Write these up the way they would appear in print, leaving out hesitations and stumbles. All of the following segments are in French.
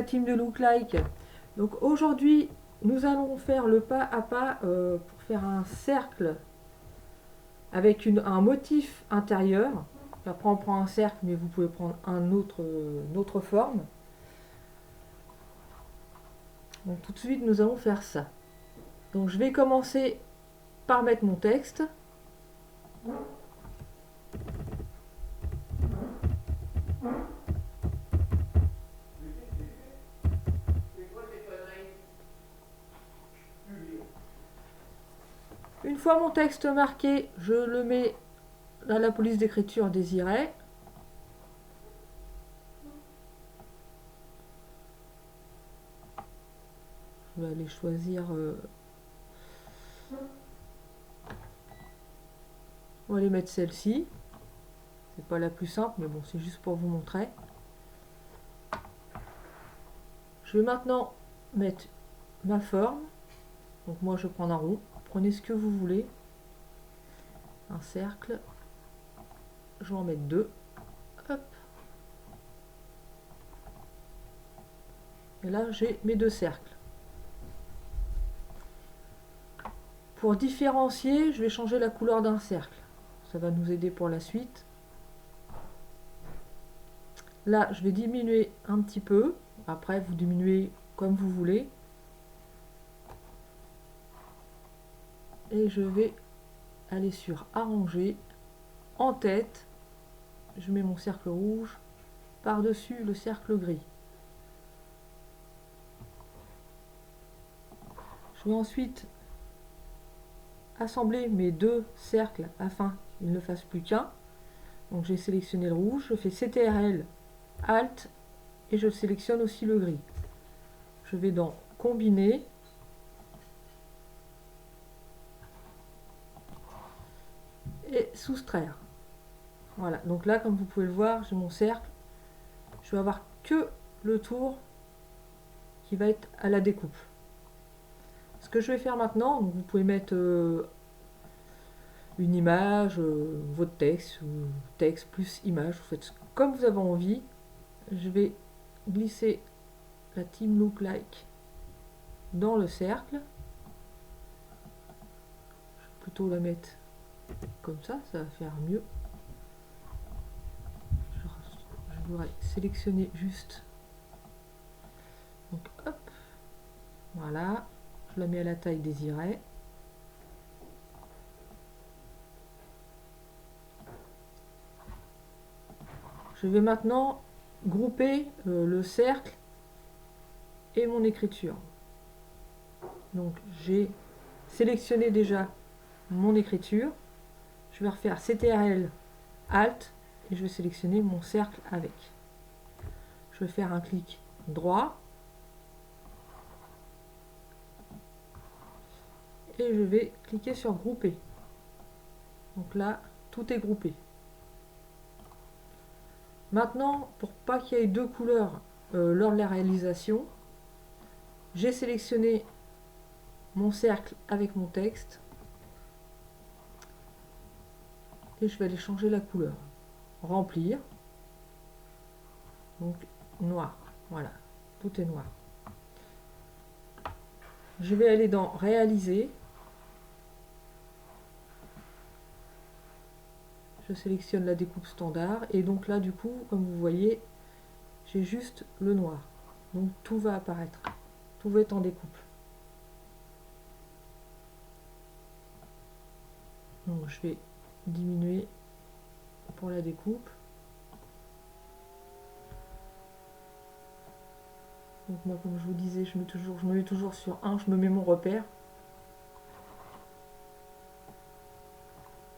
team de Look Like. Donc aujourd'hui, nous allons faire le pas à pas pour faire un cercle avec un motif intérieur. Après on prend un cercle, mais vous pouvez prendre une autre forme. Donc tout de suite, nous allons faire ça. Donc je vais commencer par mettre mon texte. Une fois mon texte marqué, je le mets dans la police d'écriture désirée. Je vais aller choisir... on va aller mettre celle-ci. C'est pas la plus simple, mais bon, c'est juste pour vous montrer. Je vais maintenant mettre ma forme. Donc moi, je prends un rond. Prenez ce que vous voulez. Un cercle. Je vais en mettre deux. Hop. Et là, j'ai mes deux cercles. Pour différencier, je vais changer la couleur d'un cercle. Ça va nous aider pour la suite. Là, je vais diminuer un petit peu. Après, vous diminuez comme vous voulez. Et je vais aller sur Arranger. En tête, je mets mon cercle rouge par-dessus le cercle gris. Je vais ensuite assembler mes deux cercles afin qu'ils ne fassent plus qu'un. Donc j'ai sélectionné le rouge, je fais CTRL, Alt et je sélectionne aussi le gris. Je vais dans Combiner et soustraire. Voilà, donc là comme vous pouvez le voir, j'ai mon cercle. Je vais avoir que le tour qui va être à la découpe. Ce que je vais faire maintenant, donc vous pouvez mettre une image, votre texte, ou texte plus image, vous faites comme vous avez envie. Je vais glisser la team Look Like dans le cercle. Je vais plutôt la mettre comme ça va faire mieux. Je voudrais sélectionner juste. Donc hop, voilà, je la mets à la taille désirée. Je vais maintenant grouper le cercle et mon écriture. Donc j'ai sélectionné déjà mon écriture. Je vais refaire CTRL Alt et je vais sélectionner mon cercle avec. Je vais faire un clic droit et je vais cliquer sur grouper. Donc là, tout est groupé. Maintenant, pour pas qu'il y ait deux couleurs lors de la réalisation, j'ai sélectionné mon cercle avec mon texte et je vais aller changer la couleur. Remplir. Donc noir. Voilà, tout est noir. Je vais aller dans Réaliser. Je sélectionne la découpe standard et donc là du coup, comme vous voyez, j'ai juste le noir. Donc tout va apparaître. Tout va être en découpe. Donc je vais diminuer pour la découpe. Donc moi, comme je vous disais, je me mets toujours sur 1, je me mets mon repère.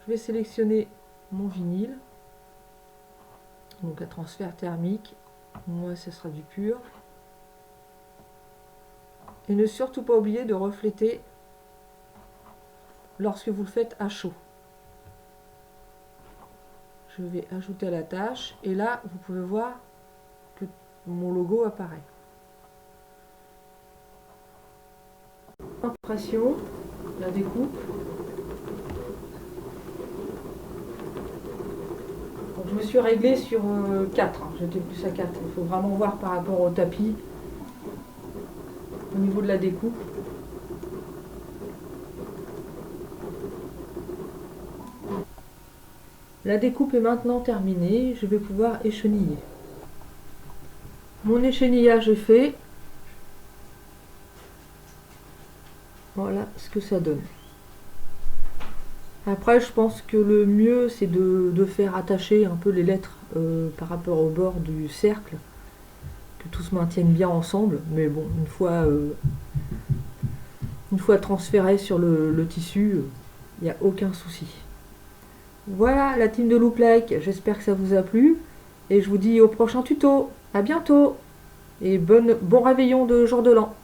Je vais sélectionner mon vinyle. Donc à transfert thermique. Moi, ce sera du pur. Et ne surtout pas oublier de refléter lorsque vous le faites à chaud. Je vais ajouter à la tâche et là, vous pouvez voir que mon logo apparaît. Impression, la découpe. Donc, je me suis réglé sur 4, hein. J'étais plus à 4. Il faut vraiment voir par rapport au tapis. au niveau de la découpe. La découpe est maintenant terminée, je vais pouvoir écheniller. Mon échenillage est fait. Voilà ce que ça donne. Après, je pense que le mieux, c'est de faire attacher un peu les lettres par rapport au bord du cercle, que tout se maintienne bien ensemble. Mais bon, une fois transféré sur le tissu, il n'y a aucun souci. Voilà la team de Look Like, j'espère que ça vous a plu. Et je vous dis au prochain tuto. À bientôt. Et bon réveillon de jour de l'an.